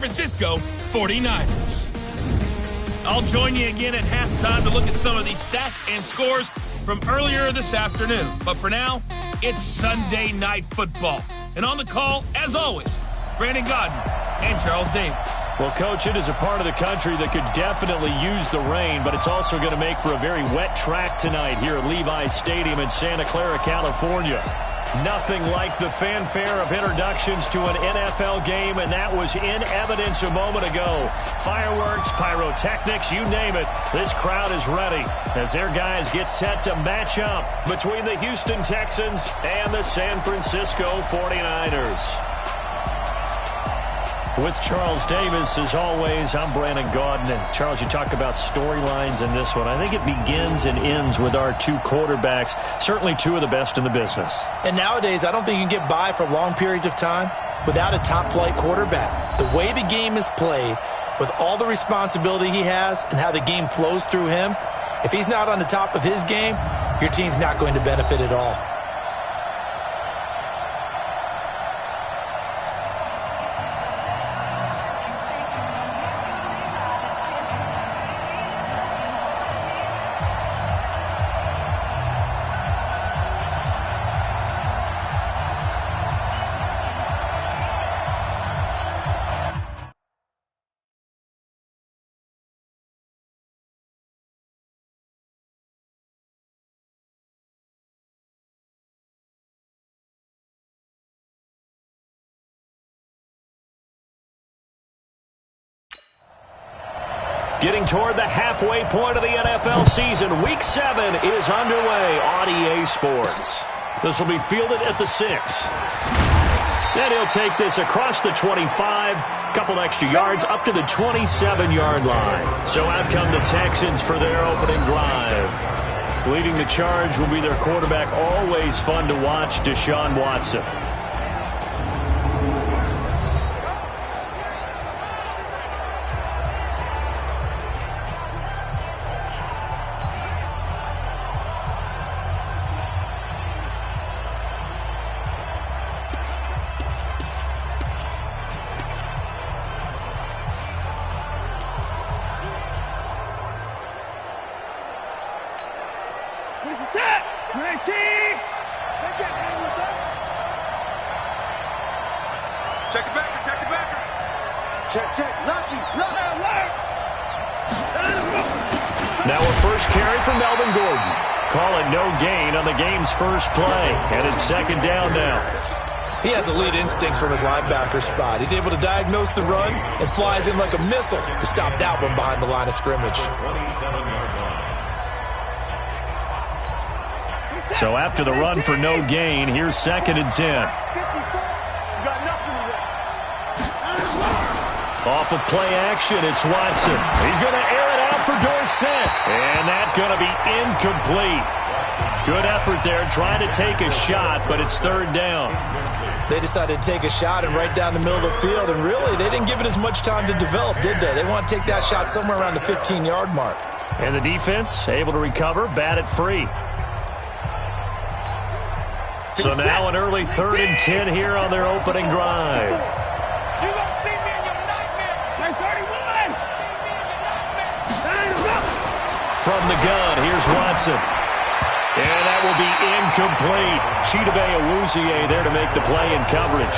Francisco 49ers. I'll join you again at halftime to look at some of these stats and scores from earlier this afternoon. But for now, it's Sunday Night Football. And on the call, as always, Brandon Godden and Charles Davis. Well, Coach, it is a part of the country that could definitely use the rain, but it's also going to make for a very wet track tonight here at Levi's Stadium in Santa Clara, California. Nothing like the fanfare of introductions to an NFL game, and that was in evidence a moment ago. Fireworks, pyrotechnics, you name it. This crowd is ready as their guys get set to match up between the Houston Texans and the San Francisco 49ers. With Charles Davis, as always, I'm Brandon Godden. And Charles, you talk about storylines in this one. I think it begins and ends with our two quarterbacks, certainly two of the best in the business. And nowadays, I don't think you can get by for long periods of time without a top-flight quarterback. The way the game is played, with all the responsibility he has and how the game flows through him, if he's not on the top of his game, your team's not going to benefit at all. Getting toward the halfway point of the NFL season, Week 7 is underway on EA Sports. This will be fielded at the 6. Then he'll take this across the 25, couple extra yards up to the 27-yard line. So out come the Texans for their opening drive. Leading the charge will be their quarterback, always fun to watch, Deshaun Watson. Now a first carry for Melvin Gordon. Call it no gain on the game's first play, and it's second down now. He has elite instincts from his linebacker spot. He's able to diagnose the run and flies in like a missile to stop that one behind the line of scrimmage. So after the run for no gain, here's second and 10. Off of play action, it's Watson. He's going to air it out for Dorsett. And that's going to be incomplete. Good effort there, trying to take a shot, but it's third down. They decided to take a shot and right down the middle of the field, and really, they didn't give it as much time to develop, did they? They want to take that shot somewhere around the 15-yard mark. And the defense able to recover, bat it free. So now an early third and 10 here on their opening drive. From the gun, here's Watson. And that will be incomplete. Chidobe Awuzie there to make the play in coverage.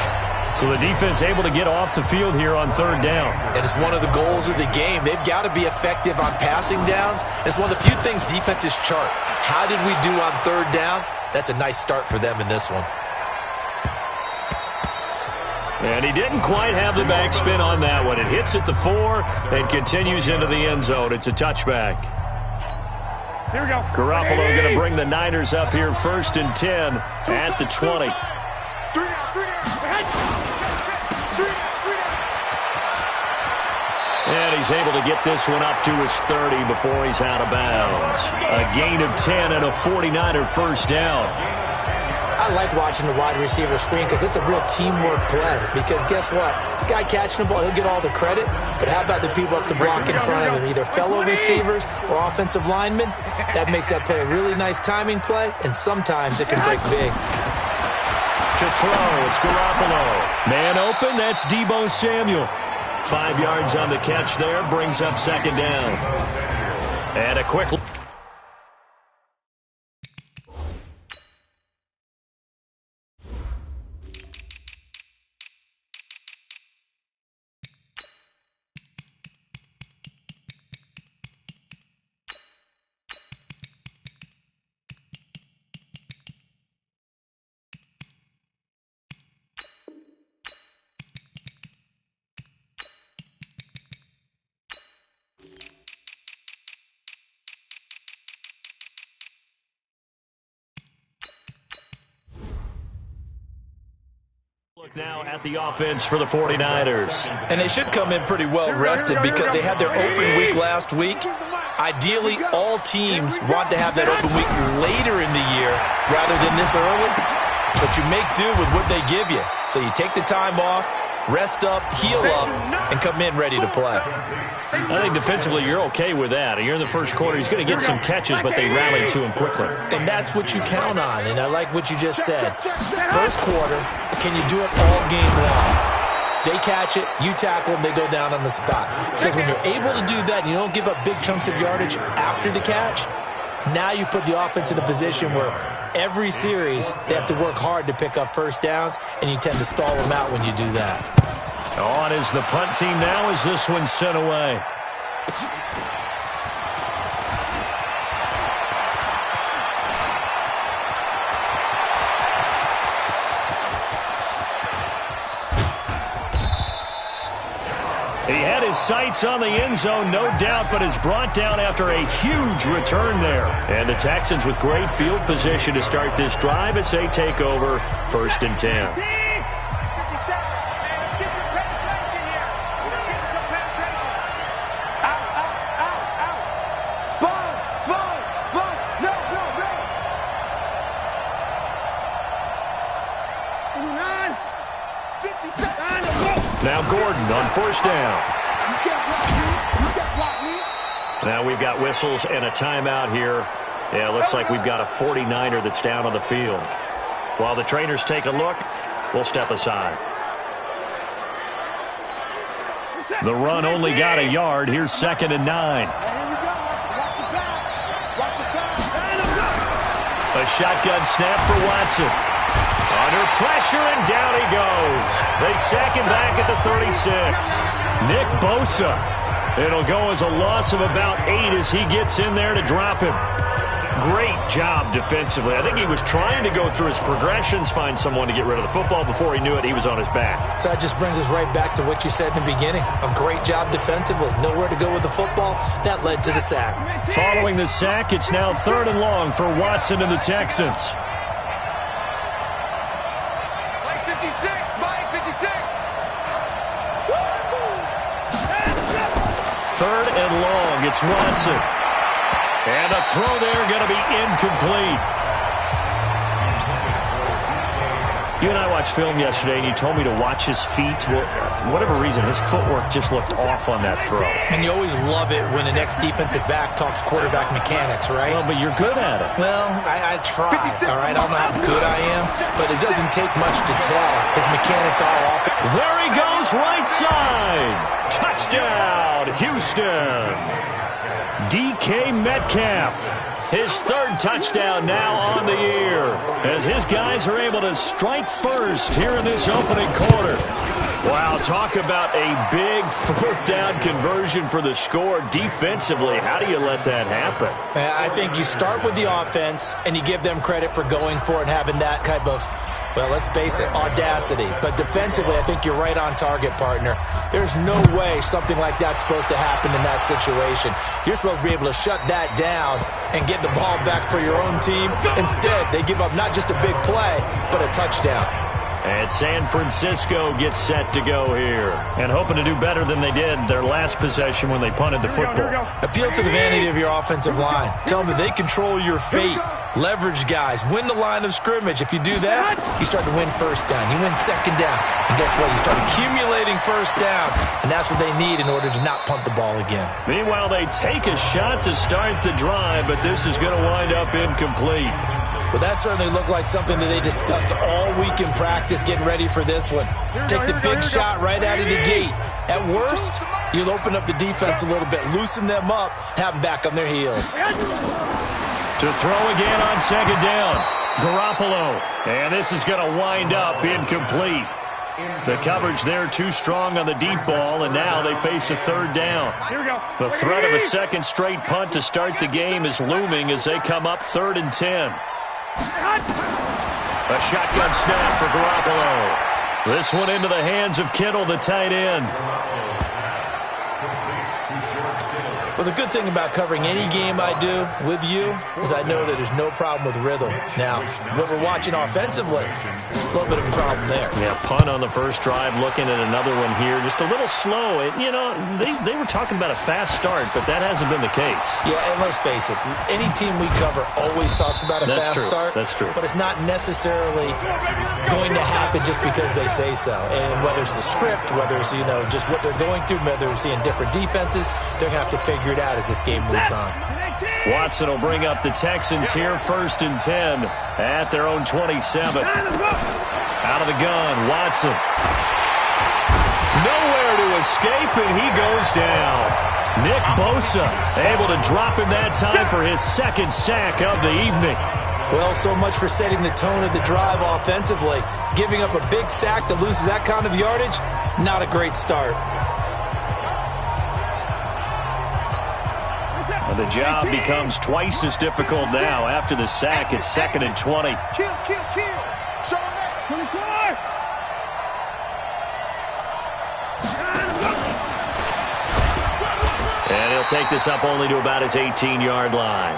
So the defense able to get off the field here on third down. And it's one of the goals of the game. They've got to be effective on passing downs. It's one of the few things defenses chart. How did we do on third down? That's a nice start for them in this one. And he didn't quite have the backspin on that one. It hits at the 4 and continues into the end zone. It's a touchback. Here we go. Garoppolo going to bring the Niners up here first and 10 at the 20. And he's able to get this one up to his 30 before he's out of bounds. A gain of 10 and a 49er first down. I like watching the wide receiver screen because it's a real teamwork play. Because guess what? The guy catching the ball, he'll get all the credit. But how about the people up to block in front of him? Either fellow receivers or offensive linemen. That makes that play a really nice timing play. And sometimes it can break big. To throw, it's Garoppolo. Man open, that's Deebo Samuel. 5 yards on the catch there, brings up second down. And a quick... Look now at the offense for the 49ers. And they should come in pretty well rested because they had their open week last week. Ideally, all teams want to have that open week later in the year rather than this early. But you make do with what they give you. So you take the time off, rest up, heal up, and come in ready to play. I think defensively you're okay with that. You're in the first quarter. He's going to get some catches, but they rallied to him quickly. And that's what you count on, and I like what you just said. First quarter, can you do it all game long? They catch it, you tackle them, they go down on the spot. Because when you're able to do that and you don't give up big chunks of yardage after the catch, now you put the offense in a position where every series they have to work hard to pick up first downs, and you tend to stall them out when you do that. On is the punt team now as this one's sent away. He had his sights on the end zone, no doubt, but is brought down after a huge return there. And the Texans with great field position to start this drive as they take over 1st and 10. Now Gordon on 1st down. Now we've got whistles and a timeout here. Yeah, it looks like we've got a 49er that's down on the field. While the trainers take a look, we'll step aside. The run only got a yard. Here's 2nd and 9. A shotgun snap for Watson. Under pressure, and down he goes. They sack him back at the 36. Nick Bosa. It'll go as a loss of about 8 as he gets in there to drop him. Great job defensively. I think he was trying to go through his progressions, find someone to get rid of the football. Before he knew it, he was on his back. So that just brings us right back to what you said in the beginning. A great job defensively. Nowhere to go with the football. That led to the sack. Following the sack, it's now 3rd and long for Watson and the Texans. Third and long, it's Watson. And the throw there going to be incomplete. You and I watched film yesterday, and you told me to watch his feet. Well, for whatever reason, his footwork just looked off on that throw. And you always love it when the next defensive back talks quarterback mechanics, right? Well, but you're good at it. Well, I try, all right? I don't know how good I am, but it doesn't take much to tell. His mechanics are off. There he goes, right side. Touchdown, Houston. DK Metcalf. His 3rd touchdown now on the year as his guys are able to strike first here in this opening quarter. Wow, talk about a big 4th down conversion for the score defensively. How do you let that happen? I think you start with the offense and you give them credit for going for it and having that type of, well, let's face it, audacity. But defensively, I think you're right on target, partner. There's no way something like that's supposed to happen in that situation. You're supposed to be able to shut that down and get the ball back for your own team. Instead, they give up not just a big play, but a touchdown. And San Francisco gets set to go here. And hoping to do better than they did their last possession when they punted the football. Appeal to the vanity of your offensive line. Tell them they control your fate. Leverage guys. Win the line of scrimmage. If you do that, you start to win 1st down. You win 2nd down. And guess what? You start accumulating 1st downs. And that's what they need in order to not punt the ball again. Meanwhile, they take a shot to start the drive, but this is going to wind up incomplete. Well, that certainly looked like something that they discussed all week in practice getting ready for this one. Take the big shot right out of the gate. At worst, you'll open up the defense a little bit, loosen them up, have them back on their heels. To throw again on second down, Garoppolo. And this is going to wind up incomplete. The coverage there too strong on the deep ball, and now they face a third down. Here we go. The threat of a second straight punt to start the game is looming as they come up 3rd and 10. A shotgun snap for Garoppolo. This one into the hands of Kittle, the tight end. Well, the good thing about covering any game I do with you is I know that there's no problem with rhythm. Now, when we're watching offensively, a little bit of a problem there. Yeah, punt on the first drive, looking at another one here. Just a little slow. They were talking about a fast start, but that hasn't been the case. Yeah, and let's face it, any team we cover always talks about a fast start. That's true. But it's not necessarily going to happen just because they say so. And whether it's the script, whether it's, just what they're going through, whether they're seeing different defenses, they're going to have to figure it out as this game moves on. Watson will bring up the Texans here, 1st and 10 at their own 27. Out of the gun, Watson. Nowhere to escape, and he goes down. Nick Bosa able to drop him that time for his 2nd sack of the evening. Well, so much for setting the tone of the drive offensively. Giving up a big sack that loses that kind of yardage, not a great start. And the job becomes twice as difficult now. After the sack, it's 2nd and 20. Kill. Show that. 24. And he'll take this up only to about his 18-yard line.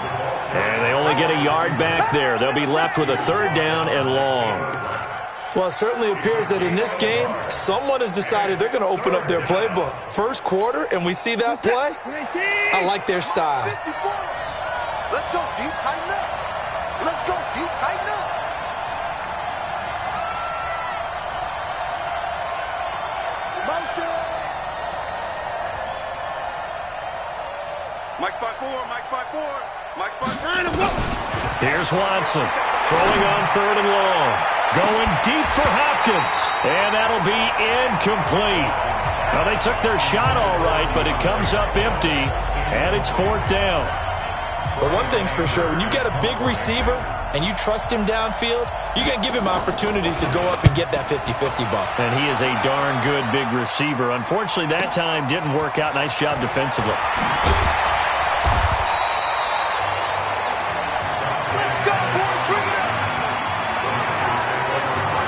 And they only get a yard back there. They'll be left with a 3rd down and long. Well, it certainly appears that in this game, someone has decided they're going to open up their playbook. First quarter, and we see that play. I like their style. 54. Let's go, deep, tighten up. Let's go, deep, tighten up. Motion. Mike 5-4, Mike 5-4, Mike 5-4. Here's Watson throwing on 3rd and long. Going deep for Hopkins, and that'll be incomplete. Well, they took their shot all right, but it comes up empty, and it's 4th down. But one thing's for sure, when you get a big receiver and you trust him downfield, you're going to give him opportunities to go up and get that 50-50 ball. And he is a darn good big receiver. Unfortunately, that time didn't work out. Nice job defensively.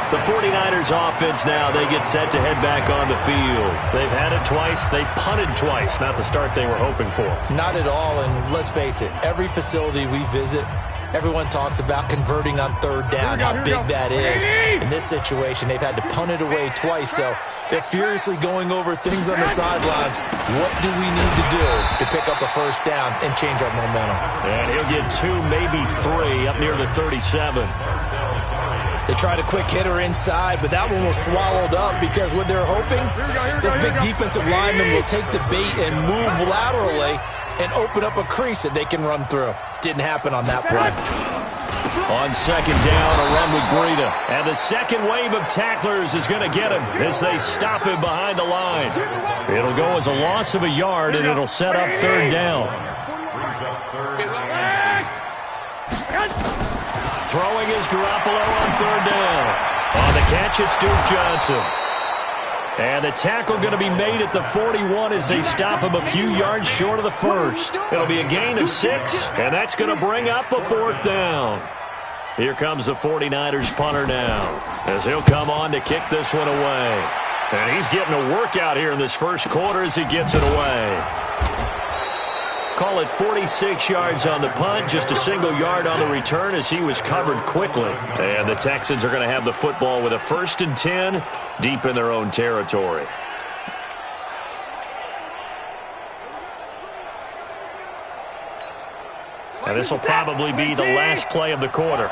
The 49ers offense now, they get set to head back on the field. They've had it twice. They've punted twice. Not the start they were hoping for. Not at all, and let's face it, every facility we visit, everyone talks about converting on 3rd down, how big that is. In this situation, they've had to punt it away twice, so they're furiously going over things on the sidelines. What do we need to do to pick up a 1st down and change our momentum? And he'll get 2, maybe 3 up near the 37. They tried a quick hitter inside, but that one was swallowed up because what they're hoping, this big defensive lineman will take the bait and move laterally and open up a crease that they can run through. Didn't happen on that play. On 2nd down, a run with Breida. And the second wave of tacklers is going to get him as they stop him behind the line. It'll go as a loss of a yard, and it'll set up 3rd down. Throwing is Garoppolo on 3rd down. On the catch, it's Duke Johnson. And the tackle going to be made at the 41 as they stop him a few yards short of the 1st. It'll be a gain of 6, and that's going to bring up a 4th down. Here comes the 49ers punter now as he'll come on to kick this one away. And he's getting a workout here in this first quarter as he gets it away. Call it 46 yards on the punt, just a single yard on the return as he was covered quickly. And the Texans are going to have the football with a 1st and 10 deep in their own territory. And this will probably be the last play of the quarter.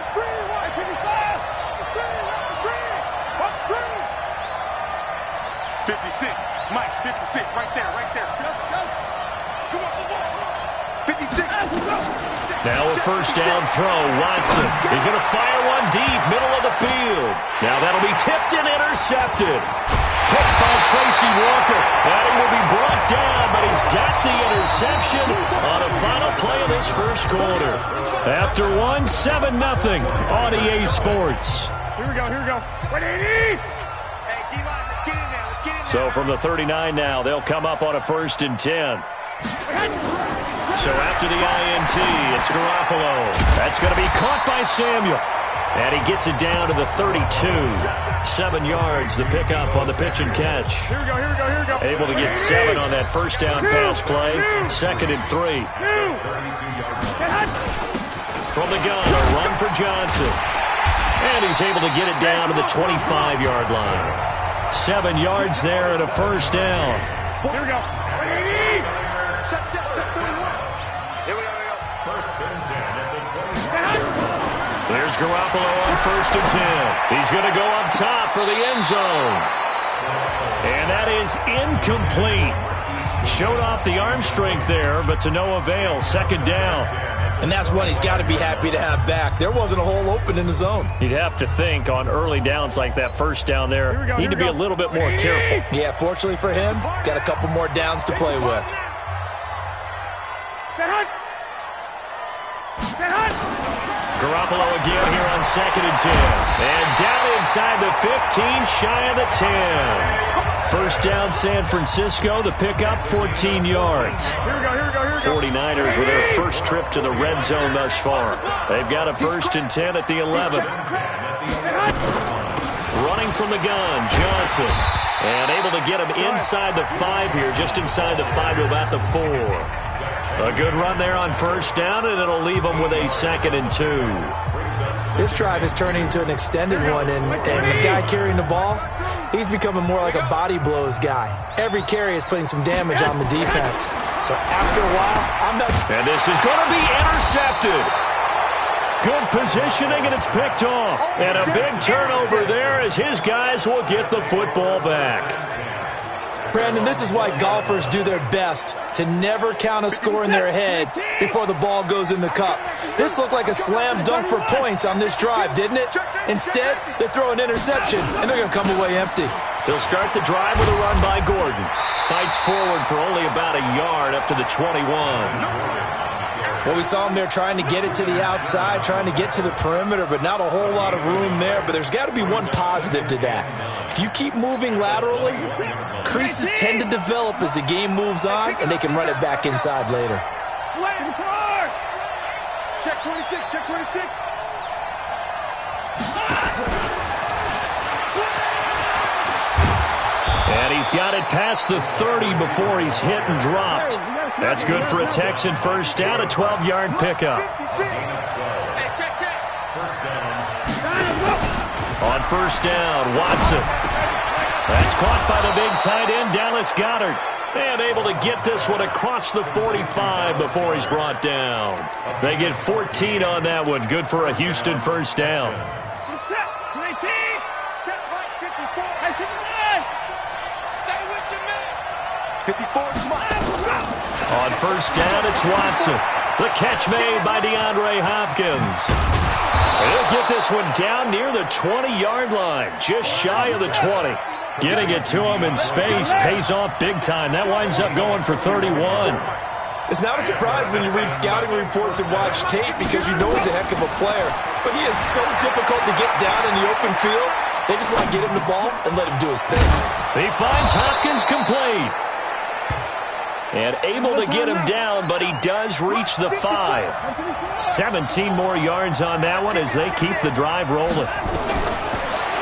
56, Mike, 56, right there, right there. Come on. Now a first down throw. Watson. He's going to fire one deep, middle of the field. Now that'll be tipped and intercepted. Picked by Tracy Walker. And he will be brought down, but he's got the interception on a final play of this first quarter. After one, 7-0 on EA Sports. Here we go. 180. Hey, D-line, let's get in there. So from the 39 now, they'll come up on a 1st and 10. So after the INT, it's Garoppolo. That's going to be caught by Samuel. And he gets it down to the 32. 7 yards, the pickup on the pitch and catch. Here we go. Able to get 7 on that first down pass play. 2nd and 3. From the gun, a run for Johnson. And he's able to get it down to the 25-yard line. 7 yards there and a first down. Here we go. 180. Here we go. First and 10 at the 20. There's Garoppolo on 1st and 10. He's going to go up top for the end zone. And that is incomplete. Showed off the arm strength there, but to no avail. 2nd down. And that's one he's got to be happy to have back. There wasn't a hole open in the zone. You'd have to think on early downs like that first down there, need to be a little bit more careful. Yeah, fortunately for him, got a couple more downs to play with. Garoppolo again here on 2nd and 10. And down inside the 15, shy of the 10. First down, San Francisco. The pickup, 14 yards. 49ers with their first trip to the red zone thus far. They've got a 1st and 10 at the 11. Running from the gun, Johnson. And able to get him inside the 5 here, just inside the 5 to about the 4. A good run there on first down, and it'll leave them with a 2nd and 2. This drive is turning into an extended one, and the guy carrying the ball, he's becoming more like a body blows guy. Every carry is putting some damage on the defense. So after a while, I'm not... And this is going to be intercepted. Good positioning, and it's picked off. And a big turnover there as his guys will get the football back. Brandon, this is why golfers do their best to never count a score in their head before the ball goes in the cup. This looked like a slam dunk for points on this drive, didn't it? Instead, they throw an interception, and they're going to come away empty. They'll start the drive with a run by Gordon. Fights forward for only about a yard up to the 21. Well, we saw him there trying to get it to the outside, trying to get to the perimeter, but not a whole lot of room there. But there's got to be one positive to that. If you keep moving laterally, creases tend to develop as the game moves on, and they can run it back inside later. Check 26, check 26. And he's got it past the 30 before he's hit and dropped. That's good for a Texan first down, a 12-yard pickup. Hey, check. On first down, Watson. That's caught by the big tight end, Dallas Goedert. And able to get this one across the 45 before he's brought down. They get 14 on that one. Good for a Houston first down. 54 On first down, it's Watson. The catch made by DeAndre Hopkins. He'll get this one down near the 20-yard line, just shy of the 20. Getting it to him in space pays off big time. That winds up going for 31. It's not a surprise when you read scouting reports and watch tape because you know he's a heck of a player. But he is so difficult to get down in the open field. They just want to get him the ball and let him do his thing. He finds Hopkins complete. And able to get him down, but he does reach the 5. 17 more yards on that one as they keep the drive rolling.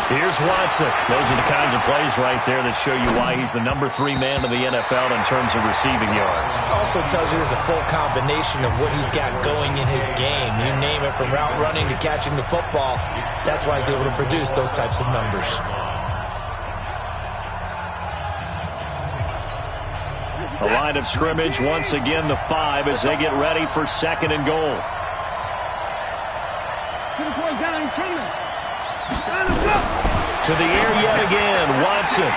Here's Watson. Those are the kinds of plays right there that show you why he's the number 3 man in the NFL in terms of receiving yards. Also tells you there's a full combination of what he's got going in his game. You name it, from route running to catching the football. That's why he's able to produce those types of numbers. A line of scrimmage, once again the 5 as they get ready for 2nd and goal. To the air yet again, Watson.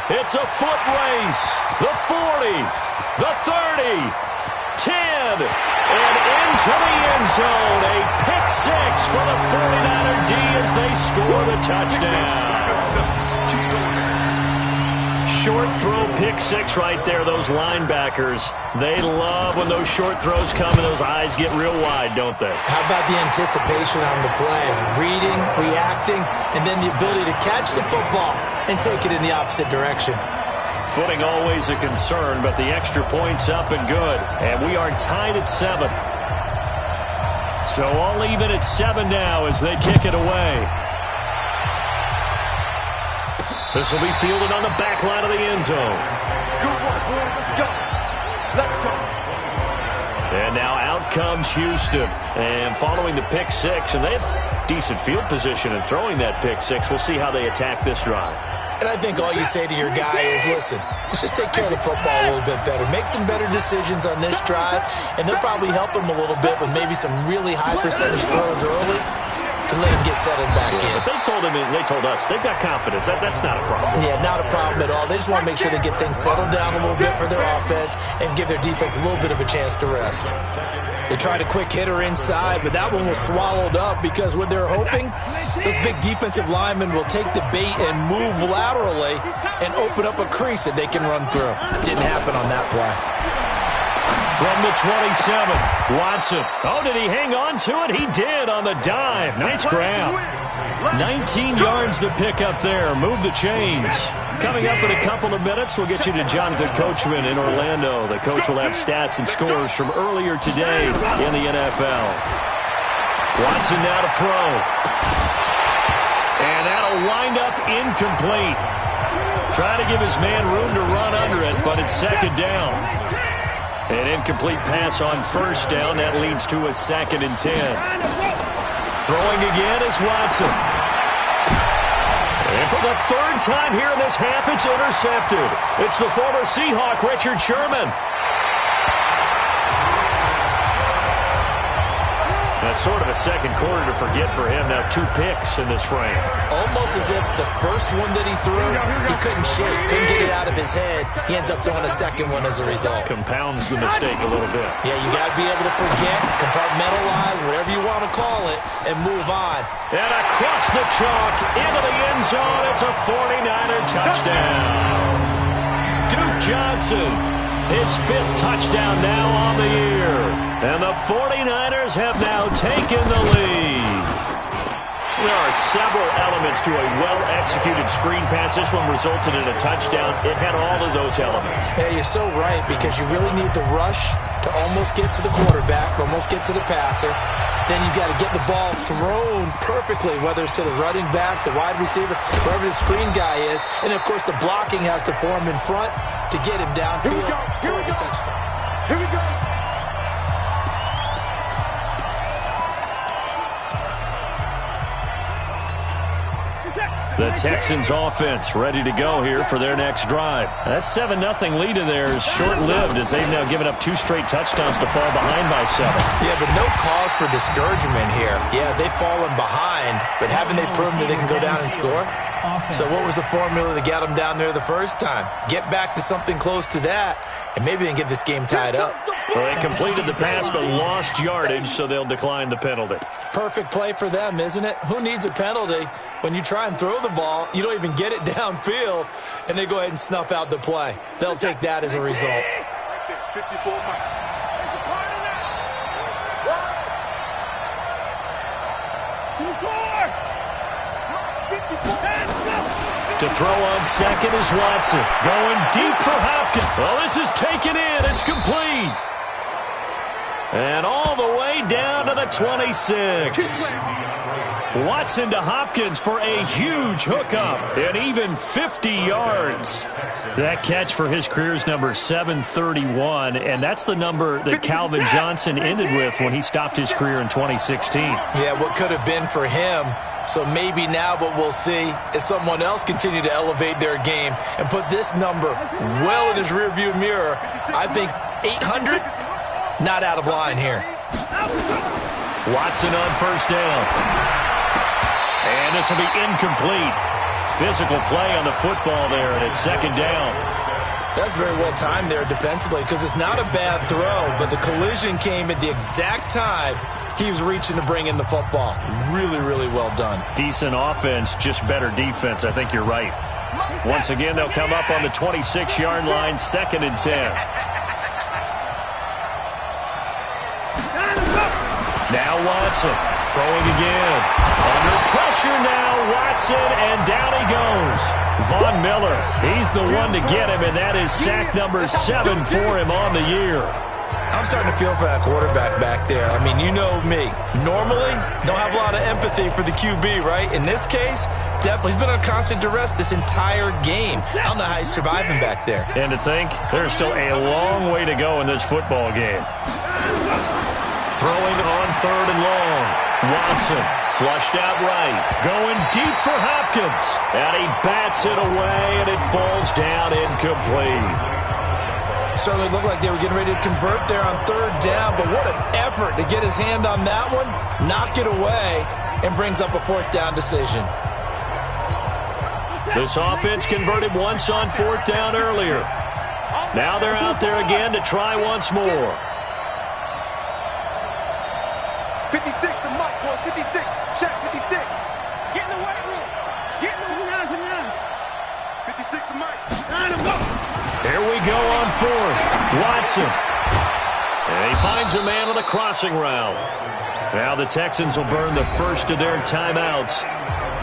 It's a foot race. The 40, the 30, 10, and into the end zone. A pick six for the 49er D as they score the touchdown. Short throw pick six right there, those linebackers. They love when those short throws come and those eyes get real wide, don't they? How about the anticipation on the play? Reading, reacting, and then the ability to catch the football and take it in the opposite direction. Footing always a concern, but the extra point's up and good. And we are tied at 7. So all even at 7 now as they kick it away. This will be fielded on the back line of the end zone. Good one, boys. Let's go. Let's go. And now out comes Houston. And following the pick six, and they have decent field position in throwing that pick six. We'll see how they attack this drive. And I think all you say to your guy is, listen, let's just take care of the football a little bit better. Make some better decisions on this drive, and they'll probably help him a little bit with maybe some really high percentage throws early to let him get settled back in. But they told us, they've got confidence. That's not a problem. Yeah, not a problem at all. They just want to make sure they get things settled down a little bit for their offense and give their defense a little bit of a chance to rest. They tried a quick hitter inside, but that one was swallowed up because what they're hoping, those big defensive linemen will take the bait and move laterally and open up a crease that they can run through. Didn't happen on that play. From the 27, Watson. Oh, did he hang on to it? He did on the dive. Nice grab. 19 yards the pick up there. Move the chains. Coming up in a couple of minutes, we'll get you to Jonathan Coachman in Orlando. The coach will have stats and scores from earlier today in the NFL. Watson now to throw. And that'll wind up incomplete. Trying to give his man room to run under it, but it's second down. An incomplete pass on first down. That leads to a 2nd and 10. Throwing again is Watson. And for the 3rd time here in this half, it's intercepted. It's the former Seahawk, Richard Sherman. That's sort of a second quarter to forget for him. Now 2 picks in this frame. Almost as if the first one that he threw, he couldn't shake, couldn't get it out of his head. He ends up throwing a second one as a result. Compounds the mistake a little bit. Yeah, you got to be able to forget, compartmentalize, whatever you want to call it, and move on. And across the chalk, into the end zone, it's a 49er touchdown. Duke Johnson, his 5th touchdown now on the year. And the 49ers have now taken the lead. There are several elements to a well-executed screen pass. This one resulted in a touchdown. It had all of those elements. Yeah, you're so right, because you really need the rush to almost get to the quarterback, almost get to the passer. Then you've got to get the ball thrown perfectly, whether it's to the running back, the wide receiver, wherever the screen guy is. And, of course, the blocking has to form in front to get him downfield for the touchdown. Here we go. The Texans offense ready to go here for their next drive. That 7-0 lead of theirs short-lived as they've now given up 2 straight touchdowns to fall behind by 7. Yeah, but no cause for discouragement here. Yeah, they've fallen behind, but haven't they proven that they can go down and score? So what was the formula that got them down there the first time? Get back to something close to that, and maybe they can get this game tied up. Well, they completed the pass but lost yardage, so they'll decline the penalty. Perfect play for them, isn't it? Who needs a penalty when you try and throw the ball, you don't even get it downfield, and they go ahead and snuff out the play? They'll take that as a result. 54 miles. To throw on second is Watson. Going deep for Hopkins. Well, this is taken in. It's complete. And all the way down to the 26. Watson to Hopkins for a huge hookup. And even 50 yards. That catch for his career's number 731. And that's the number that Calvin Johnson ended with when he stopped his career in 2016. Yeah, what could have been for him. So maybe now what we'll see is someone else continue to elevate their game and put this number well in his rearview mirror. I think 800, not out of line here. Watson on first down. And this will be incomplete. physical play on the football there, and it's second down. That's very well timed there defensively because it's not a bad throw, but the collision came at the exact time he was reaching to bring in the football. Really, really well done. Decent offense, just better defense. I think you're right. Once again, they'll come up on the 26-yard line, second and 10. Now Watson throwing again. Under pressure now, Watson, and down he goes. Von Miller, he's the one to get him, and that is sack number 7 for him on the year. I'm starting to feel for that quarterback back there. I mean, you know me. Normally, don't have a lot of empathy for the QB, right? In this case, definitely. He's been on constant duress this entire game. I don't know how he's surviving back there. And to think, there's still a long way to go in this football game. Throwing on third and long. Watson flushed out right. Going deep for Hopkins. And he bats it away, and it falls down incomplete. Certainly looked like they were getting ready to convert there on third down, but what an effort to get his hand on that one, knock it away, and brings up a fourth down decision. This offense converted once on fourth down earlier. Now they're out there again to try once more. 56 to Mike, boy. 56. Check 56. Get in the weight room. Get in the 56 to Mike. Here we go on fourth. Watson. And he finds a man on the crossing route. Now the Texans will burn the first of their timeouts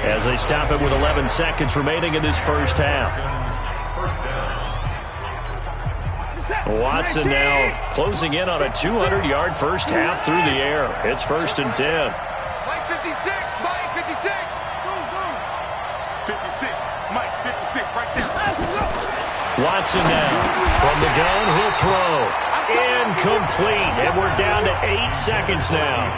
as they stop it with 11 seconds remaining in this first half. Watson now closing in on a 200-yard first half through the air. It's first and 10. Mike 56. Mike 56. 56. Mike 56 right there. Watson now from the gun. He'll throw. Incomplete. And we're down to 8 seconds now.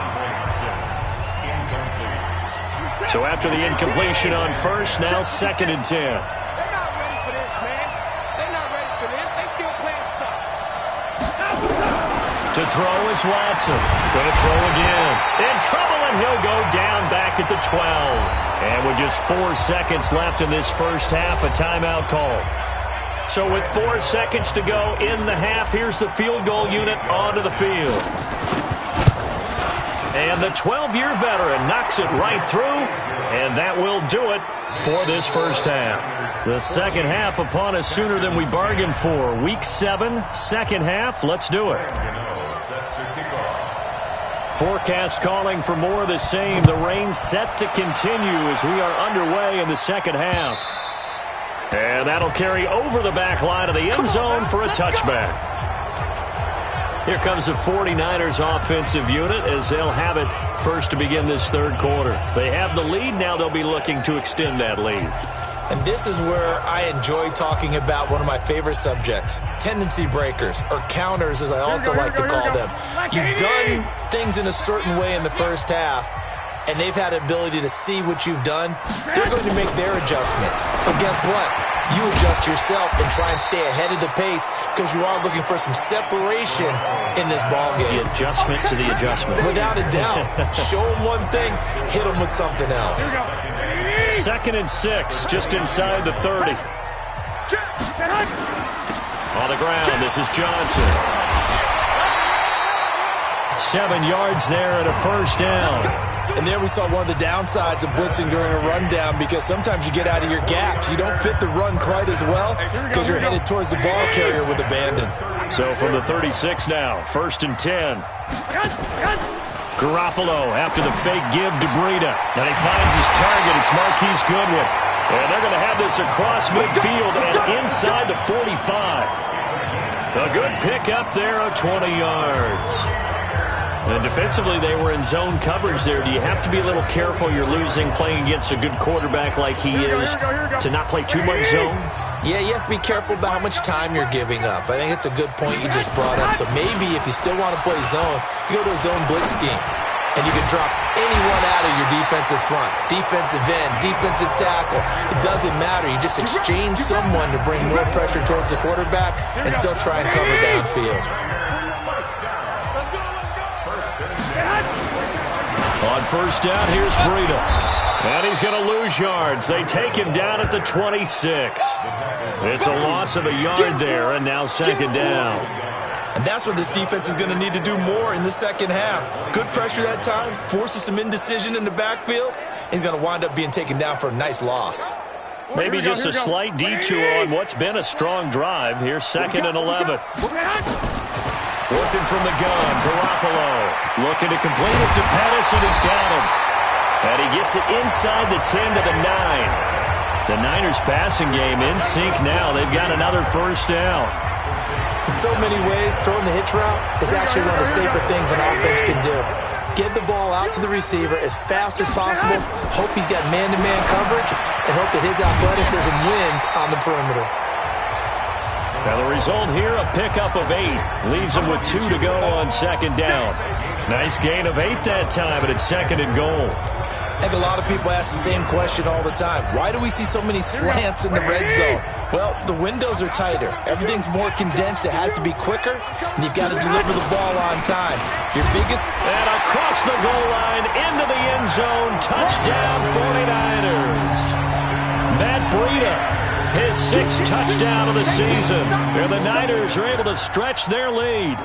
So after the incompletion on first, now second and 10. They're not ready for this, man. They're not ready for this. They still playing soft. To throw is Watson. Going to throw again. In trouble, and he'll go down back at the 12. And with just 4 seconds left in this first half, a timeout call. So with 4 seconds to go in the half, here's the field goal unit onto the field. And the 12-year veteran knocks it right through, and that will do it for this first half. The second half upon us sooner than we bargained for. Week 7, second half. Let's do it. Forecast calling for more of the same. The rain set to continue as we are underway in the second half. And that'll carry over the back line of the end zone for a touchback. Here comes the 49ers offensive unit as they'll have it first to begin this third quarter. They have the lead. Now they'll be looking to extend that lead. And this is where I enjoy talking about one of my favorite subjects, tendency breakers, or counters as I also like to call them. You've done things in a certain way in the first half, and they've had the ability to see what you've done. They're going to make their adjustments. So guess what? You adjust yourself and try and stay ahead of the pace because you are looking for some separation in this ballgame. The adjustment to the adjustment. Without a doubt. Show them one thing, hit them with something else. Second and 6, just inside the 30. On the ground, this is Johnson. 7 yards there and a first down. And there we saw one of the downsides of blitzing during a rundown because sometimes you get out of your gaps. You don't fit the run quite as well because you're headed towards the ball carrier with abandon. So from the 36 now, first and 10. Garoppolo after the fake give to Breida. And he finds his target. It's Marquise Goodwin. And they're going to have this across midfield and inside the 45. A good pick up there of 20 yards. And defensively, they were in zone coverage there. Do you have to be a little careful? You're losing playing against a good quarterback like he is to not play too much zone? Yeah, you have to be careful about how much time you're giving up. I think it's a good point you just brought up. So maybe if you still want to play zone, you go to a zone blitz scheme. And you can drop anyone out of your defensive front, defensive end, defensive tackle. It doesn't matter. You just exchange someone to bring more pressure towards the quarterback and still try and cover downfield. On first down, here's Breida. And he's going to lose yards. They take him down at the 26. It's a loss of a yard there, and now second down. And that's what this defense is going to need to do more in the second half. Good pressure that time, forces some indecision in the backfield. He's going to wind up being taken down for a nice loss. Maybe just a slight detour on what's been a strong drive. Here's second and 11. Working from the gun, Garoppolo. Looking to complete it to Pettis, and he's got him. And he gets it inside the 10 to the 9. The Niners passing game in sync now. They've got another first down. In so many ways, throwing the hitch route is actually one of the safer things an offense can do. Get the ball out to the receiver as fast as possible, hope he's got man-to-man coverage, and hope that his athleticism wins on the perimeter. Now the result here, a pickup of 8. Leaves him with 2 to go on second down. Nice gain of 8 that time, but it's second and goal. I think a lot of people ask the same question all the time. Why do we see so many slants in the red zone? Well, the windows are tighter. Everything's more condensed. It has to be quicker, and you've got to deliver the ball on time. Your biggest... And across the goal line, into the end zone, touchdown 49ers. Matt Breida, his 6th touchdown of the season. And the Niners are able to stretch their lead.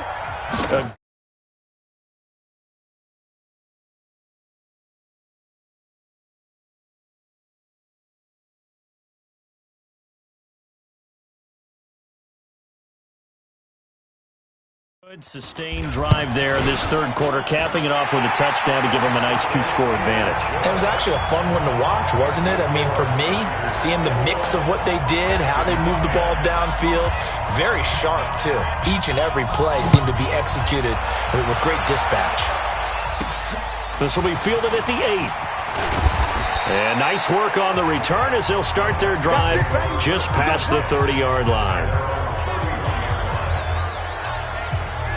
Good sustained drive there this third quarter, capping it off with a touchdown to give them a nice 2-score advantage. It was actually a fun one to watch, wasn't it? I mean, for me, seeing the mix of what they did, how they moved the ball downfield, very sharp, too. Each and every play seemed to be executed with great dispatch. This will be fielded at the 8. And nice work on the return as they'll start their drive just past the 30-yard line.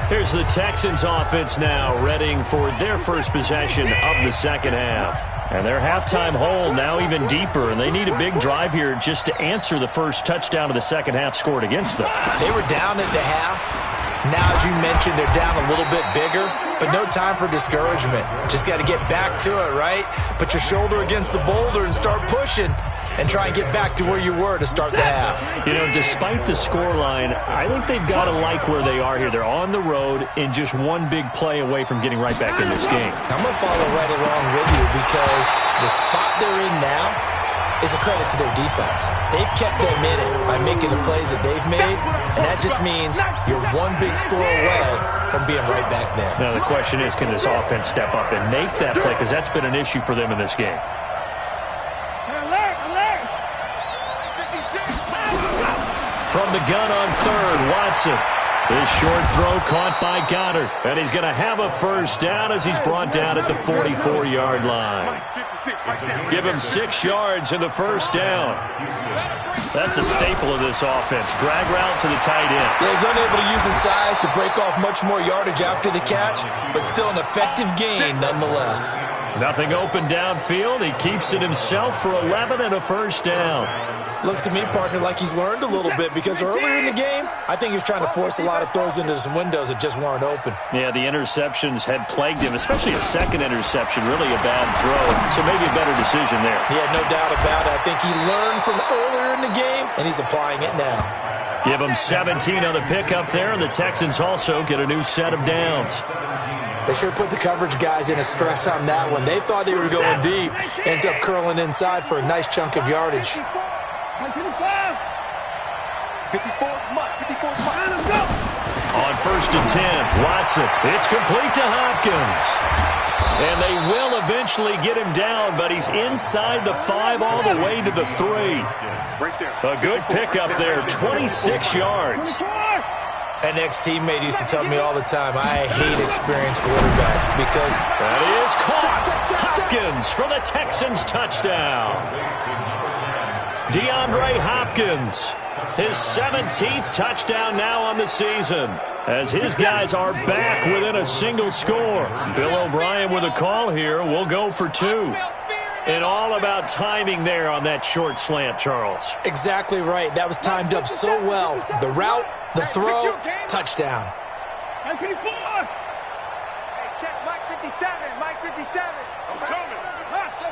Here's the Texans offense now, readying for their first possession of the second half. And their halftime hole now even deeper, and they need a big drive here just to answer the first touchdown of the second half scored against them. They were down at the half. Now, as you mentioned, they're down a little bit bigger, but no time for discouragement. Just got to get back to it, right? Put your shoulder against the boulder and start pushing. And try and get back to where you were to start the half. You know, despite the scoreline, I think they've got to like where they are here. They're on the road and just one big play away from getting right back in this game. I'm going to follow right along with you because the spot they're in now is a credit to their defense. They've kept them in it by making the plays that they've made, and that just means you're one big score away from being right back there. Now, the question is, can this offense step up and make that play? Because that's been an issue for them in this game. From the gun on third, Watson. This short throw caught by Goddard. And he's going to have a first down as he's brought down at the 44-yard line. Give him 6 yards in the first down. That's a staple of this offense. Drag route to the tight end. Yeah, he's unable to use his size to break off much more yardage after the catch, but still an effective gain nonetheless. Nothing open downfield. He keeps it himself for 11 and a first down. Looks to me, partner, like he's learned a little bit because earlier in the game, I think he was trying to force a lot of throws into some windows that just weren't open. Yeah, the interceptions had plagued him, especially a second interception, really a bad throw. So maybe a better decision there. Yeah, no doubt about it. I think he learned from earlier in the game, and he's applying it now. Give him 17 on the pickup there, and the Texans also get a new set of downs. They sure put the coverage guys in a stress on that one. They thought they were going deep. Ends up curling inside for a nice chunk of yardage. 54 let's go. On first and 10, Watson. It's complete to Hopkins. And they will eventually get him down, but he's inside the 5 all the way to the 3. A good pickup there, 26 yards. An ex-teammate used to tell me all the time, I hate experienced quarterbacks because... That is caught. Hopkins for the Texans touchdown. DeAndre Hopkins, his 17th touchdown now on the season, as his guys are back within a single score. Bill O'Brien with a call here. We'll go for 2. And all about timing there on that short slant, Charles. Exactly right. That was timed up so well. The route, the throw, touchdown. Mike 54. Hey, check Mike 57. Mike 57. I'm coming. Hustle.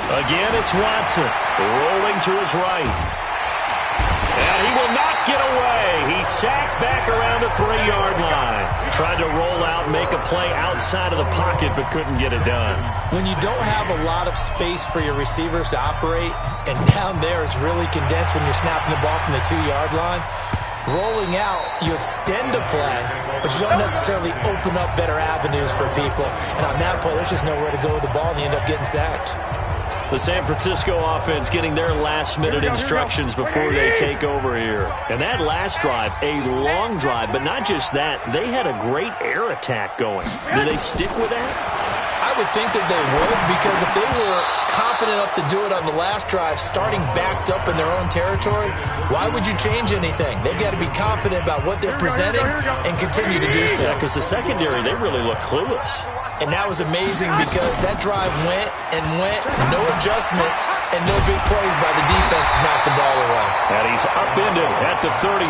Again, it's Watson rolling to his right. And he will not get away. He's sacked back around the 3-yard line. Tried to roll out, make a play outside of the pocket, but couldn't get it done. When you don't have a lot of space for your receivers to operate, and down there it's really condensed when you're snapping the ball from the 2-yard line, rolling out, you extend a play, but you don't necessarily open up better avenues for people. And on that play, there's just nowhere to go with the ball, and you end up getting sacked. The San Francisco offense getting their last-minute instructions before they take over here. And that last drive, a long drive, but not just that. They had a great air attack going. Do they stick with that? I would think that they would, because if they were confident enough to do it on the last drive, starting backed up in their own territory, why would you change anything? They've got to be confident about what they're presenting and continue to do so. Yeah, because the secondary, they really look clueless. And that was amazing because that drive went and went, no adjustments, and no big plays by the defense to knock the ball away. And he's upended at the 33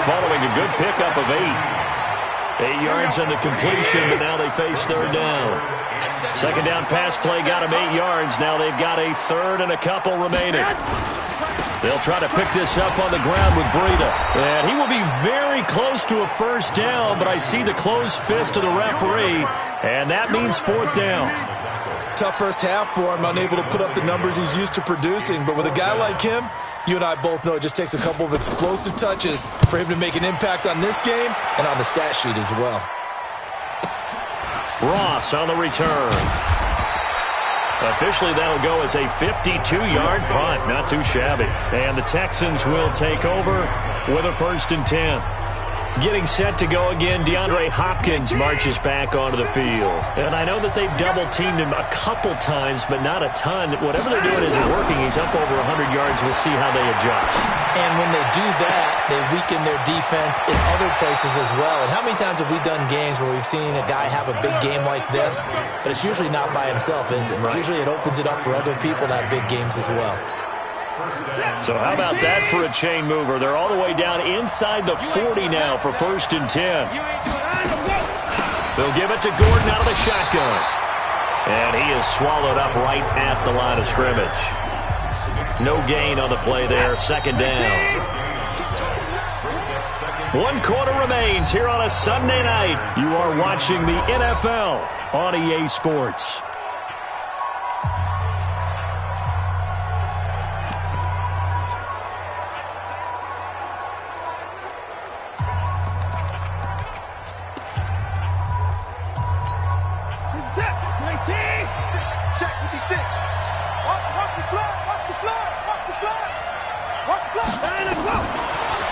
following a good pickup of 8. 8 yards on the completion, but now they face third down. Second down pass play got him 8 yards. Now they've got a third and a couple remaining. They'll try to pick this up on the ground with Breida. And he will be very close to a first down, but I see the closed fist of the referee, and that means fourth down. Tough first half for him, unable to put up the numbers he's used to producing. But with a guy like him, you and I both know it just takes a couple of explosive touches for him to make an impact on this game and on the stat sheet as well. Ross on the return. Officially, that'll go as a 52-yard punt. Not too shabby. And the Texans will take over with a 1st and 10. Getting set to go again, DeAndre Hopkins marches back onto the field. And I know that they've double-teamed him a couple times, but not a ton. Whatever they're doing isn't working. He's up over 100 yards. We'll see how they adjust. And when they do that, they weaken their defense in other places as well. And how many times have we done games where we've seen a guy have a big game like this, but it's usually not by himself, is it? Right. Usually it opens it up for other people to have big games as well. So how about that for a chain mover? They're all the way down inside the 40 now for 1st and 10. They'll give it to Gordon out of the shotgun. And he is swallowed up right at the line of scrimmage. No gain on the play there, 2nd down. 1 quarter remains here on a Sunday night. You are watching the NFL on EA Sports.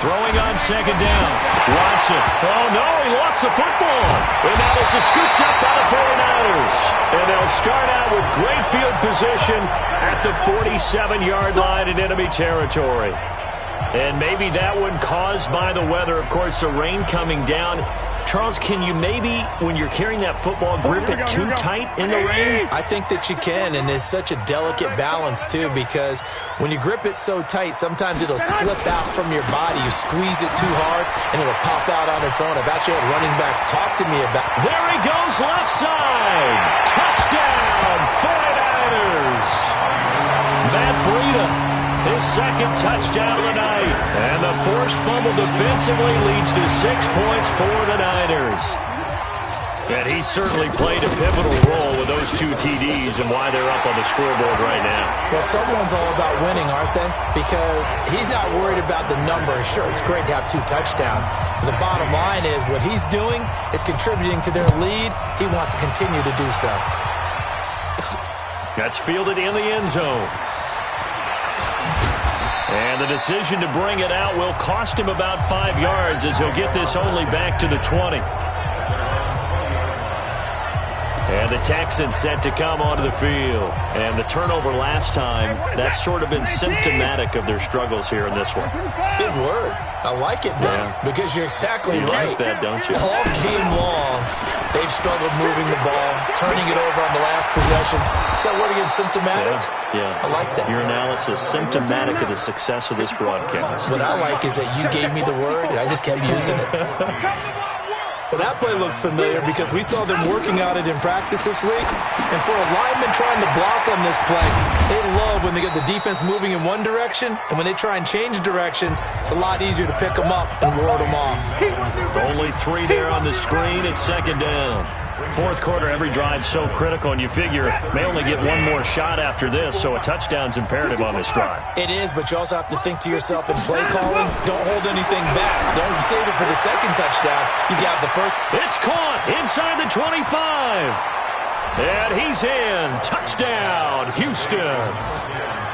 Throwing on 2nd down. Watson. Oh, no, he lost the football. And now this is scooped up by the 49ers. And they'll start out with great field position at the 47-yard line in enemy territory. And maybe that one caused by the weather. Of course, the rain coming down. Charles, can you maybe, when you're carrying that football, grip it too tight in the rain? I think that you can, and it's such a delicate balance, too, because when you grip it so tight, sometimes it'll slip out from your body. You squeeze it too hard, and it'll pop out on its own. I've actually had running backs talk to me about it. There he goes, left side. Touchdown, 49ers. Matt Breida, his 2nd touchdown of the night. And the forced fumble defensively leads to 6 points for the Niners. And he certainly played a pivotal role with those 2 TDs and why they're up on the scoreboard right now. Well, someone's all about winning, aren't they? Because he's not worried about the number. Sure, it's great to have 2 touchdowns. But the bottom line is what he's doing is contributing to their lead. He wants to continue to do so. That's fielded in the end zone. And the decision to bring it out will cost him about 5 yards as he'll get this only back to the 20. And the Texans set to come onto the field. And the turnover last time, that's sort of been symptomatic of their struggles here in this one. Big word. I like it, man, because you're exactly right. You like that, don't you? All game long, they've struggled moving the ball, turning it over on the last possession. Is that word again, symptomatic? Yeah. I like that. Your analysis, symptomatic of the success of this broadcast. What I like is that you gave me the word, and I just kept using it. Well, that play looks familiar because we saw them working out it in practice this week. And for a lineman trying to block on this play, they love when they get the defense moving in one direction. And when they try and change directions, it's a lot easier to pick them up and ward them off. Only 3 there on the screen. It's second down. Fourth quarter, every drive's so critical, and you figure may only get one more shot after this, so a touchdown's imperative on this drive. It is, but you also have to think to yourself in play calling, don't hold anything back. Don't save it for the second touchdown. You got the first. It's caught inside the 25. And he's in. Touchdown, Houston.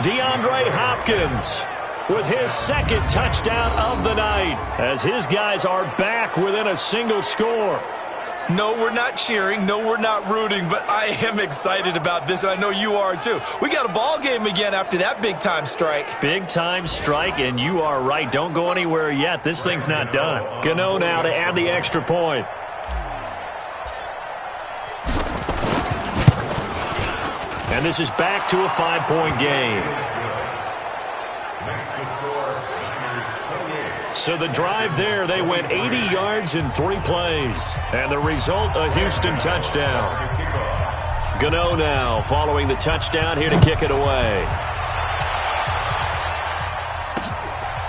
DeAndre Hopkins with his second touchdown of the night as his guys are back within a single score. No, we're not cheering. No, we're not rooting, but I am excited about this, and I know you are too. We got a ball game again after that big-time strike. Big-time strike, and you are right. Don't go anywhere yet. This thing's not done. Gano now to add the extra point. And this is back to a 5-point game. So the drive there, they went 80 yards in 3 plays. And the result, a Houston touchdown. Gano now following the touchdown here to kick it away.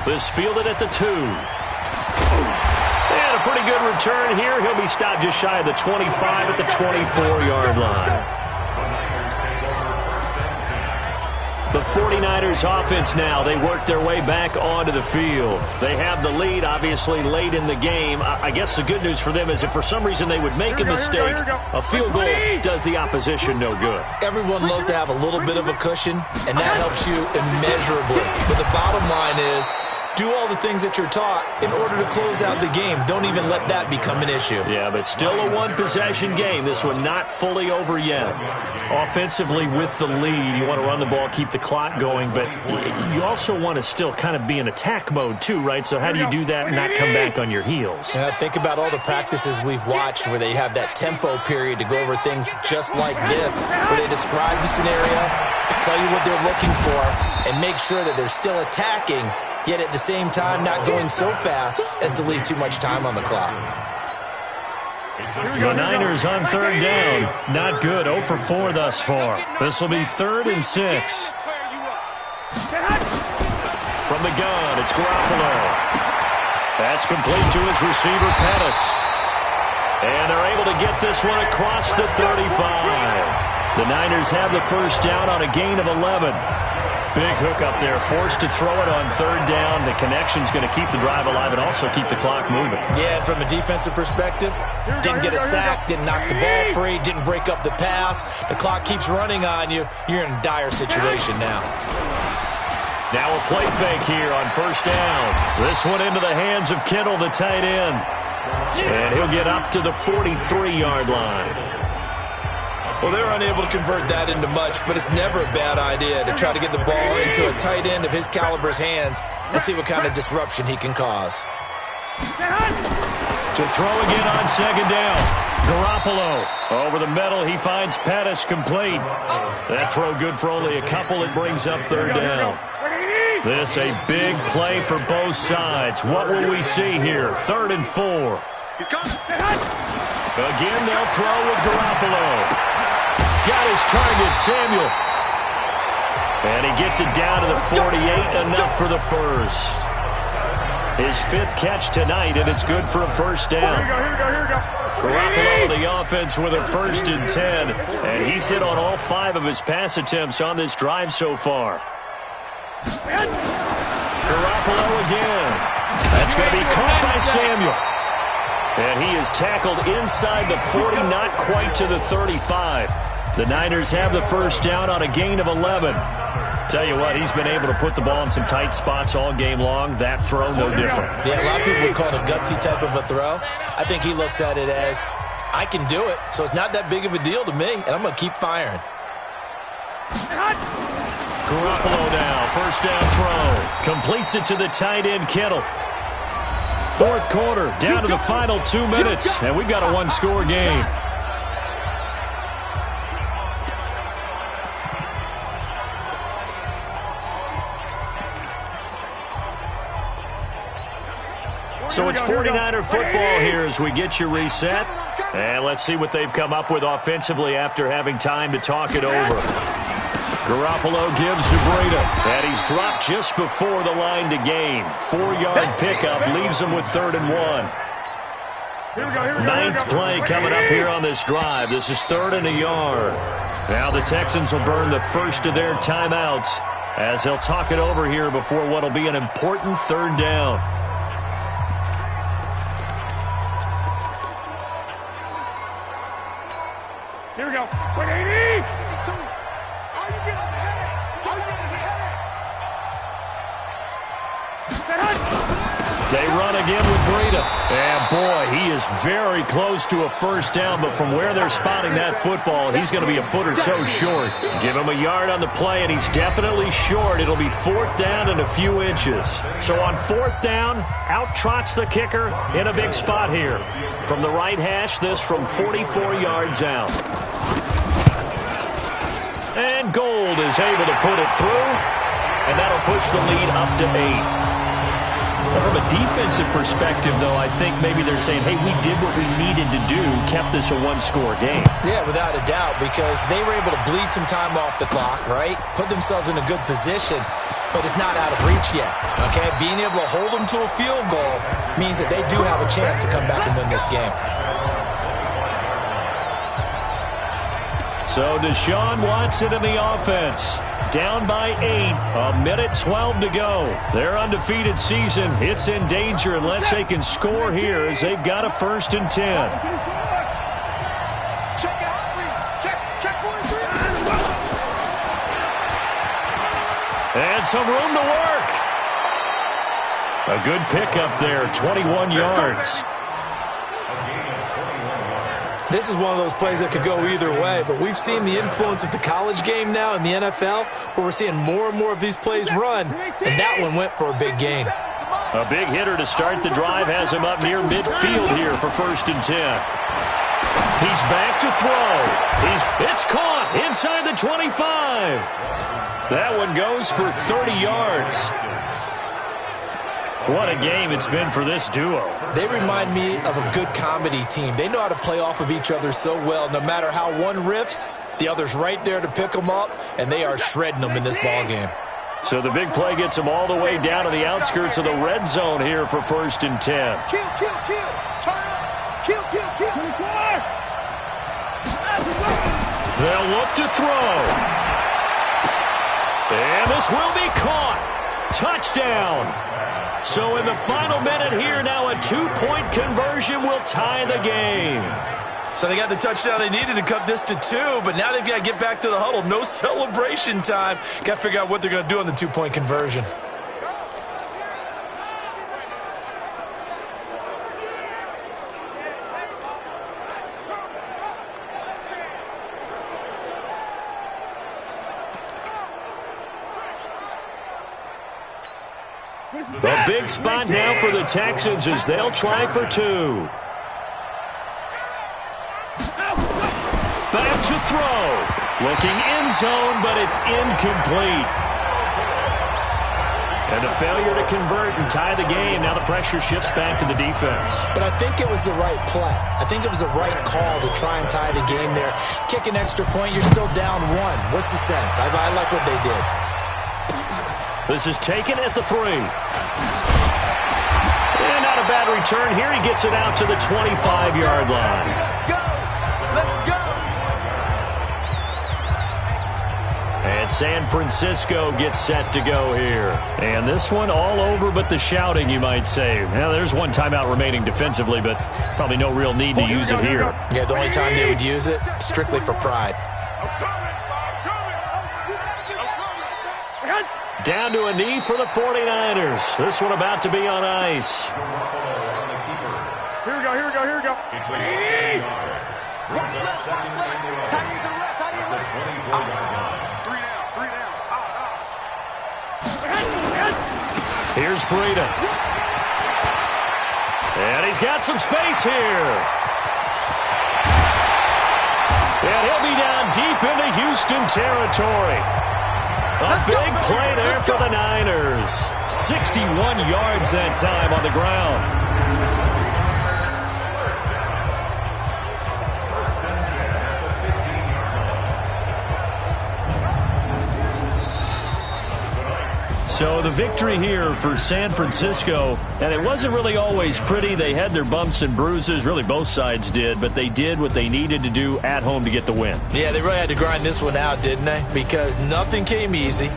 This fielded at the 2. And a pretty good return here. He'll be stopped just shy of the 25 at the 24-yard line. The 49ers offense now, they work their way back onto the field. They have the lead, obviously, late in the game. I guess the good news for them is if for some reason they would make a mistake, a field goal does the opposition no good. Everyone loves to have a little bit of a cushion, and that helps you immeasurably. But the bottom line is, do all the things that you're taught in order to close out the game. Don't even let that become an issue. Yeah, but still a one-possession game. This one not fully over yet. Offensively with the lead, you want to run the ball, keep the clock going, but you also want to still kind of be in attack mode too, right? So how do you do that and not come back on your heels? Yeah, think about all the practices we've watched where they have that tempo period to go over things just like this, where they describe the scenario, tell you what they're looking for, and make sure that they're still attacking, yet at the same time not going so fast as to leave too much time on the clock. The Niners on third down. Not good. 0 for 4 thus far. This will be 3rd and 6. From the gun, it's Garoppolo. That's complete to his receiver, Pettis. And they're able to get this one across the 35. The Niners have the first down on a gain of 11. Big hook up there, forced to throw it on third down. The connection's going to keep the drive alive and also keep the clock moving. Yeah, and from a defensive perspective, didn't get a sack, didn't knock the ball free, didn't break up the pass. The clock keeps running on you. You're in a dire situation now. Now a play fake here on first down. This one into the hands of Kittle, the tight end. And he'll get up to the 43-yard line. Well, they're unable to convert that into much, but it's never a bad idea to try to get the ball into a tight end of his caliber's hands and see what kind of disruption he can cause. To throw again on second down. Garoppolo over the middle. He finds Pettis complete. That throw good for only a couple. It brings up third down. This a big play for both sides. What will we see here? 3rd and 4. Again, they'll throw with Garoppolo. Got his target, Samuel. And he gets it down to the 48, enough for the first. His 5th catch tonight, and it's good for a first down. Garoppolo, the offense, with a 1st and 10. And he's hit on all 5 of his pass attempts on this drive so far. Garoppolo again. That's going to be caught by Samuel. And he is tackled inside the 40, not quite to the 35. The Niners have the first down on a gain of 11. Tell you what, he's been able to put the ball in some tight spots all game long. That throw, no different. Yeah, a lot of people would call it a gutsy type of a throw. I think he looks at it as, I can do it, so it's not that big of a deal to me, and I'm going to keep firing. Garoppolo now, first down throw. Completes it to the tight end, Kittle. 4th quarter, down to the final 2 minutes, and we've got a one-score game. So it's 49er football here as we get you reset. And let's see what they've come up with offensively after having time to talk it over. Garoppolo gives to Breida, and he's dropped just before the line to gain. 4-yard pickup leaves him with 3rd and 1. Ninth play coming up here on this drive. This is 3rd and a yard. Now the Texans will burn the first of their timeouts as they'll talk it over here before what will be an important 3rd down. Here we go. 180. They run again with Breida. And, boy, he is very close to a first down, but from where they're spotting that football, he's going to be a foot or so short. Give him a yard on the play, and he's definitely short. It'll be 4th down and a few inches. So on 4th down, out trots the kicker in a big spot here. From the right hash, this from 44 yards out. And Gold is able to put it through, and that'll push the lead up to 8. From a defensive perspective, though, I think maybe they're saying, hey, we did what we needed to do, kept this a 1-score game. Yeah, without a doubt, because they were able to bleed some time off the clock, right? Put themselves in a good position, but it's not out of reach yet, okay? Being able to hold them to a field goal means that they do have a chance to come back and win this game. So Deshaun Watson in the offense. Down by 8, 1:12 to go. Their undefeated season, it's in danger unless they can score here as they've got a 1st and 10. And some room to work. A good pickup there, 21 yards. This is one of those plays that could go either way, but we've seen the influence of the college game now in the NFL, where we're seeing more and more of these plays run, and that one went for a big gain. A big hitter to start the drive has him up near midfield here for 1st and 10. He's back to throw. It's caught inside the 25. That one goes for 30 yards. What a game it's been for this duo. They remind me of a good comedy team. They know how to play off of each other so well. No matter how one riffs, the other's right there to pick them up, and they are shredding them in this ballgame. So the big play gets them all the way down to the outskirts of the red zone here for 1st and 10. Kill. Turn up. Kill. They'll look to throw. And this will be caught. Touchdown. So in the final minute here, now a 2-point conversion will tie the game. So they got the touchdown they needed to cut this to 2, but now they've got to get back to the huddle. No celebration time. Got to figure out what they're going to do on the 2-point conversion. A big spot now for the Texans as they'll try for 2. Back to throw. Looking end zone, but it's incomplete. And a failure to convert and tie the game. Now the pressure shifts back to the defense. But I think it was the right play. I think it was the right call to try and tie the game there. Kick an extra point, you're still down 1. What's the sense? I like what they did. This is taken at the 3. And not a bad return here. He gets it out to the 25-yard line. Let's go. And San Francisco gets set to go here. And this one all over but the shouting, you might say. Now, there's one timeout remaining defensively, but probably no real need to use it here. Yeah, the only time they would use it, strictly for pride. Down to a knee for the 49ers. This one about to be on ice. Here we go. Here's Breida. And he's got some space here. And he'll be down deep into Houston territory. A big play there for the Niners. 61 yards that time on the ground. So the victory here for San Francisco, and it wasn't really always pretty. They had their bumps and bruises, really both sides did, but they did what they needed to do at home to get the win. Yeah, they really had to grind this one out, didn't they? Because nothing came easy.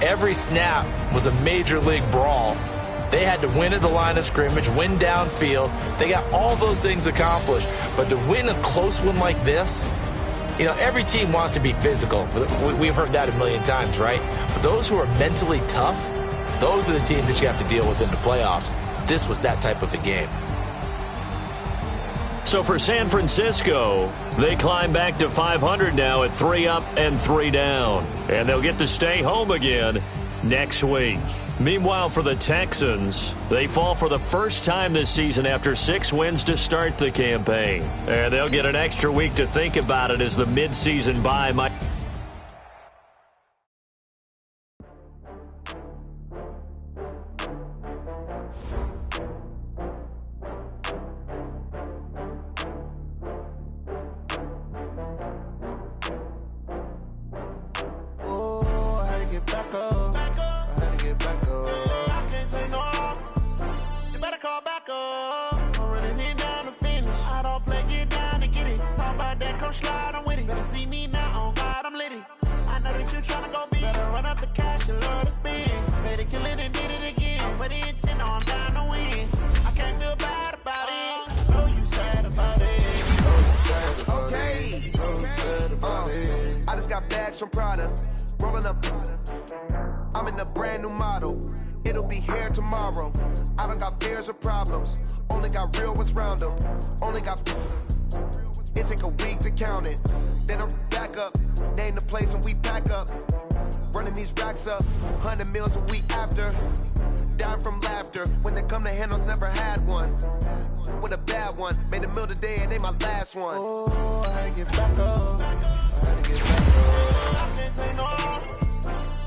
Every snap was a major league brawl. They had to win at the line of scrimmage, win downfield. They got all those things accomplished. But to win a close one like this, you know, every team wants to be physical. We've heard that a million times, right? But those who are mentally tough, those are the teams that you have to deal with in the playoffs. This was that type of a game. So for San Francisco, they climb back to 500 now at 3 up and 3 down. And they'll get to stay home again next week. Meanwhile, for the Texans, they fall for the first time this season after 6 wins to start the campaign. And they'll get an extra week to think about it as the midseason bye might... I'm in a brand new model. It'll be here tomorrow. I don't got fears or problems. Only got real ones round them. Only got... It take a week to count it. Then I'm back up. Name the place and we pack up. Running these racks up. 100 meals a week after. Down from laughter. When they come to handles, never had one. With a bad one. Made a meal today and they my last one. Oh, I had to get back up. I had to get back up. I can't take no...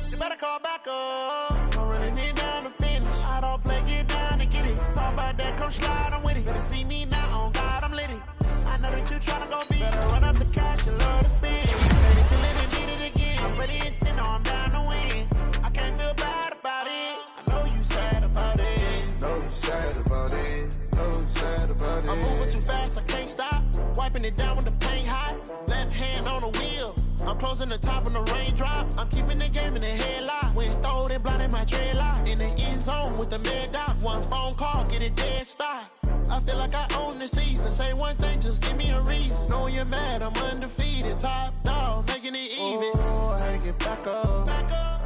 You better call back up. I'm running it down to finish. I don't play, get down and get it. Talk about that, come slide, I'm with it. Better see me now, on God, I'm litty. I know that you tryna go be. Better run up the cash, you love to spend. Ready to live and did it again. I'm ready and 10, no, I'm down to win. I can't feel bad about it. I know you sad about it. Know you sad about it. Know you sad about it. I'm moving too fast, I can't stop. Wiping it down with the paint hot. Left hand on the wheel. I'm closing the top when the raindrop. I'm keeping the game in the headlock. When throwed and blinded my dreadlock. In the end zone with the mad dot. One phone call, get it dead stop. I feel like I own the season. Say one thing, just give me a reason. Knowing you're mad, I'm undefeated. Top dog, making it even. Oh, I had to get back up. I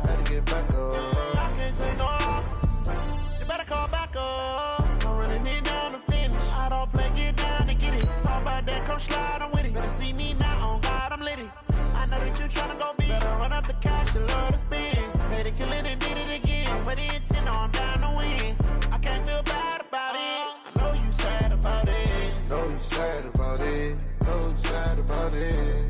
had to get back up. I can't take no. You better call back up. I'm running it down to finish. I don't play, get down and get it. Talk about that, come slide, I'm with it. Better see me now, on God, I'm litty. I know that you tryna go be. Better run up the cash, you love to spend. Made it, kill it, and did it again. But it's in, no, I'm down to win. I can't feel bad about it. I know you sad about it. Know you sad about it. Know you sad about it.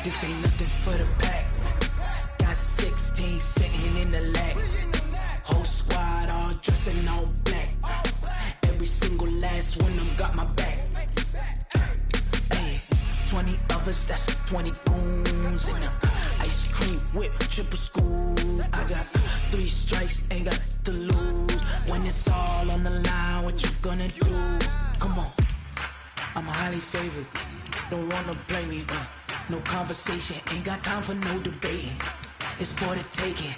This ain't nothing for the pack. Got 16 sitting in the lag. Whole squad all dressing all black. Every single last one of them got my back. Hey, 20 of us, that's 20 goons in them. Ice cream whip, triple scoop. I got 3 strikes, ain't got to lose. When it's all on the line, what you gonna do? Come on, I'm highly favored. Don't wanna blame me, no conversation, ain't got time for no debating. It's for the taking,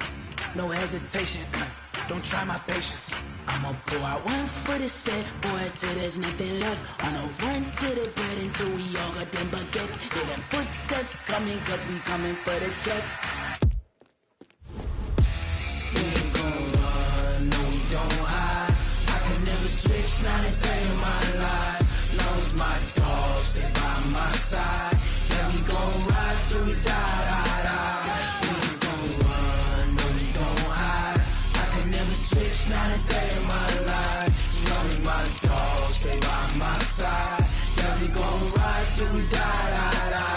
no hesitation. Don't try my patience. I'ma pour out one for the set, boy, till there's nothing left. On a run to the bed until we all got them baguettes. Hear them footsteps coming, cause we coming for the check. We ain't gon' run, no we don't hide. I could never switch, not a day in my life. Long as my dogs stay by my side. Yeah, we gon' ride till we die, die, die. We ain't gon' run, no we don't hide. I could never switch, not a day in my life. As long as my dogs stay by my side. Yeah, we gon' ride till we die, die, die.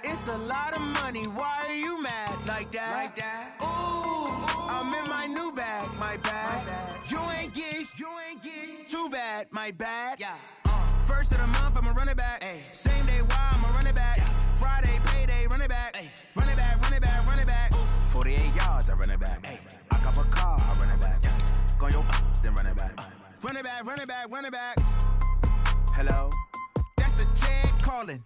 It's a lot of money, why are you mad like that? Ooh, I'm in my new bag, my bad. You ain't get too bad, my bad. Yeah. First of the month, I'ma run it back. Ay. Same day, why I'ma run it back. Friday, payday, run it back. Ay. Run it back, run it back, run it back. 48 yards, I run it back. Ay. I cop a car, I run it back. Go your then run it back. Run it back, run it back, run it back. Hello? That's the jag calling.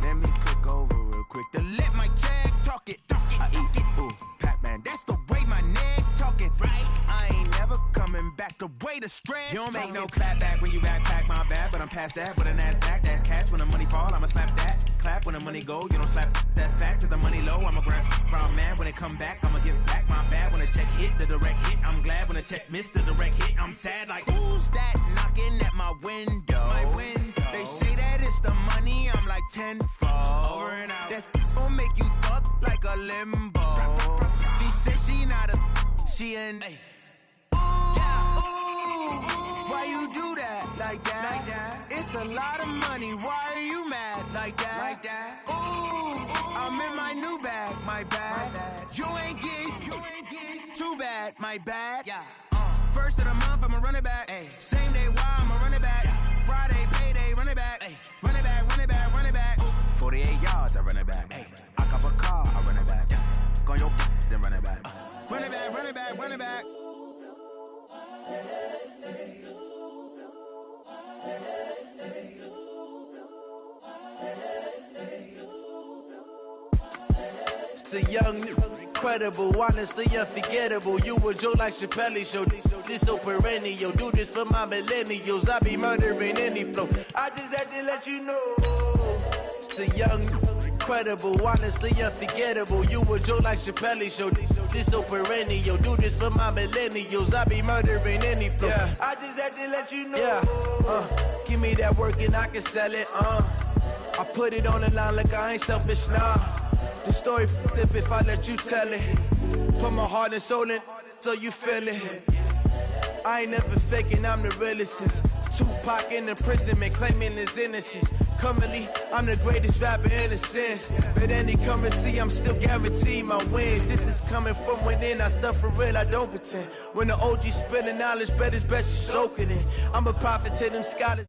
Let me click over real quick to let my jag talk it. I eat it, ooh, Pac-Man. That's the way my neck talking. Right? I ain't never coming back. The way the stress. You don't make no clap back when you backpack my bad, but I'm past that. With a NASDAQ, that's cash. When the money fall, I'ma slap that. Clap when the money go, you don't slap. That's facts. If the money low, I'ma grab brown man. When it come back, I'ma give back my bad. When the check hit, the direct hit. I'm glad when the check missed the direct hit. I'm sad like who's that knocking at my window? My window. They say that it's the money. I'm like tenfold. Over and out. That's gon' make you up like a limbo. She said she not a, she an. Ooh, yeah, ooh, why you do that like that? It's a lot of money. Why are you mad like that? Ooh, I'm in my new bag, my bad. You ain't get too bad, my bad. Yeah. First of the month, I'ma run it back. Ay. Same day, why I'ma run it back. Friday, payday, run it back. Ay. Run it back, run it back, run it back. 48 yards, I run it back. Ay. I cop a car, I run it back. Go your then run it back. Run it back, run it back, run it back. It's the young, incredible, honestly unforgettable. You a joke like Chappelle Show. This so perennial. Do this for my millennials. I be murdering any flow. I just had to let you know. It's the young, incredible, honestly unforgettable. You a joke like Chappelle Show. This so perennial. Do this for my millennials. I be murdering any flow. Yeah. I just had to let you know. Yeah. Give me that work and I can sell it. I put it on the line like I ain't selfish, nah. The story flip if I let you tell it. Put my heart and soul in so you feel it. I ain't never faking, I'm the realest since Tupac in imprisonment, claiming his innocence. Currently, I'm the greatest rapper in a sense. But any currency, I'm still guaranteed my wins. This is coming from within, I stuff for real, I don't pretend. When the OG spilling knowledge, bet it's best you soak it in. I'm a prophet to them scholars.